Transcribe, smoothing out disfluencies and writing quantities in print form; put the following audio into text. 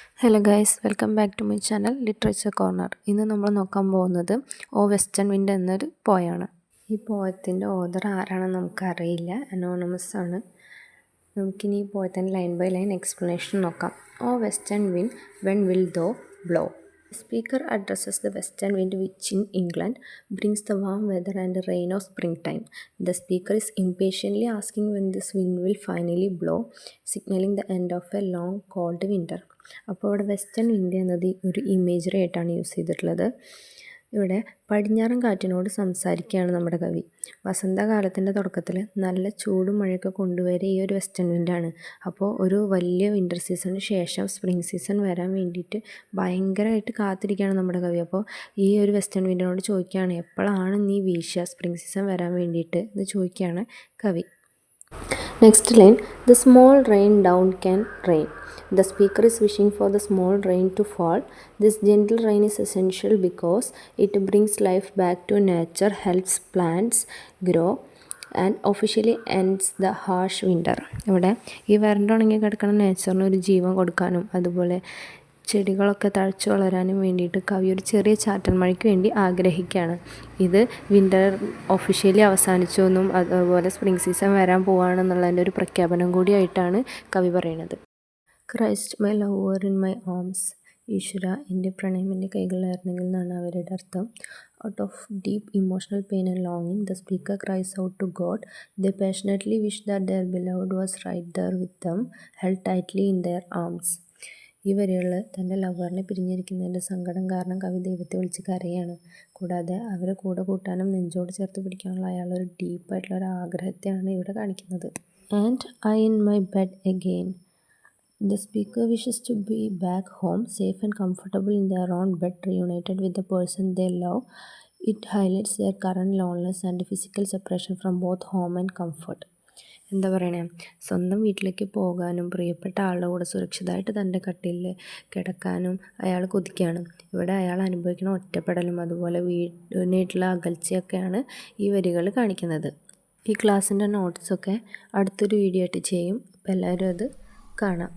Hello guys, welcome back to my channel literature corner. ഇന്ന് നമ്മൾ നോക്കാൻ പോകുന്നത് ഓ വെസ്റ്റേൺ വിൻഡ് എന്നൊരു പോയാണ്. ഈ പോയത്തിൻ്റെ ഓഥർ ആരാണെന്ന് നമുക്കറിയില്ല, അനോണമസ് ആണ്. നമുക്കിനി ഈ പോയത്തിൻ്റെ ലൈൻ ബൈ ലൈൻ എക്സ്പ്ലനേഷൻ നോക്കാം. O western wind, when will thou blow? The speaker addresses the western wind which in England brings the warm weather and rain of springtime. The speaker is impatiently asking when this wind will finally blow, signaling the end of a long cold winter. അപ്പോൾ ഇവിടെ western wind എന്നത് ഒരു imagery ആയിട്ടാണ് use ചെയ്തിട്ടുള്ളത്. ഇവിടെ പടിഞ്ഞാറൻ കാറ്റിനോട് സംസാരിക്കുകയാണ് നമ്മുടെ കവി. വസന്തകാലത്തിൻ്റെ തുടക്കത്തിൽ നല്ല ചൂടും മഴയൊക്കെ കൊണ്ടുവരെ ഈ ഒരു വെസ്റ്റേൺ വിൻഡാണ്. അപ്പോൾ ഒരു വലിയ വിൻ്റർ സീസണിന് ശേഷം സ്പ്രിംഗ് സീസൺ വരാൻ വേണ്ടിയിട്ട് ഭയങ്കരമായിട്ട് കാത്തിരിക്കുകയാണ് നമ്മുടെ കവി. അപ്പോൾ ഈ ഒരു വെസ്റ്റേൺ വിൻഡിനോട് ചോദിക്കുകയാണ്, എപ്പോഴാണ് നീ വീശുക സ്പ്രിംഗ് സീസൺ വരാൻ വേണ്ടിയിട്ട് എന്ന് ചോദിക്കുകയാണ് കവി. Next line, the small rain down can rain. The speaker is wishing for the small rain to fall. This gentle rain is essential because it brings life back to nature, helps plants grow and officially ends the harsh winter. ഇവിടെ ഈ വരണ്ടുണങ്ങി കിടക്കുന്ന നേച്ചറിന് ഒരു ജീവൻ കൊടുക്കാനും അതുപോലെ ചെടികളൊക്കെ തഴച്ചു വളരാനും വേണ്ടിയിട്ട് കവി ഒരു ചെറിയ ചാറ്റൽ മഴയ്ക്ക് വേണ്ടി ആഗ്രഹിക്കുകയാണ്. ഇത് വിൻ്റർ ഒഫീഷ്യലി അവസാനിച്ചു എന്നും അതുപോലെ സ്പ്രിംഗ് സീസൺ വരാൻ പോവുകയാണെന്നുള്ളതിൻ്റെ ഒരു പ്രഖ്യാപനം കൂടിയായിട്ടാണ് കവി പറയുന്നത്. Christ my lover in my arms, ഈശ്വര എൻ്റെ പ്രണയം എൻ്റെ കൈകളിലായിരുന്നെങ്കിൽ എന്നാണ് അവരുടെ അർത്ഥം. Out of deep emotional pain and ലോങ്ങിങ് the speaker cries out to God. They passionately wish that their beloved was right there with them, held tightly in their arms. ഈ വരികളിൽ തൻ്റെ ലവറിനെ പിരിഞ്ഞിരിക്കുന്നതിൻ്റെ സങ്കടം കാരണം കവി ദൈവത്തെ വിളിച്ച് കരയാണ്. കൂടാതെ അവരെ കൂടെ കൂട്ടാനും നെഞ്ചോട് ചേർത്ത് പിടിക്കാനുള്ള അയാളുടെ ഒരു ഡീപ്പായിട്ടുള്ള ഒരു ആഗ്രഹത്തെയാണ് ഇവിടെ കാണിക്കുന്നത്. And I in my bed again. The speaker wishes to be back home, safe and comfortable in their own bed, reunited with the person they love. It highlights their current loneliness and physical separation from both home and comfort. എന്താ പറയണേ, സ്വന്തം വീട്ടിലേക്ക് പോകാനും പ്രിയപ്പെട്ട ആളുടെ കൂടെ സുരക്ഷിതമായിട്ട് തൻ്റെ കട്ടിലിൽ കിടക്കാനും അയാൾ കൊതിക്കുകയാണ്. ഇവിടെ അയാൾ അനുഭവിക്കുന്ന ഒറ്റപ്പെടലും അതുപോലെ വീട്ടിലുള്ള അകൽച്ചയൊക്കെയാണ് ഈ വരികൾ കാണിക്കുന്നത്. ഈ ക്ലാസ്സിൻ്റെ നോട്ട്സൊക്കെ അടുത്തൊരു വീഡിയോ ആയിട്ട് ചെയ്യും. അപ്പോൾ എല്ലാവരും അത് കാണാം.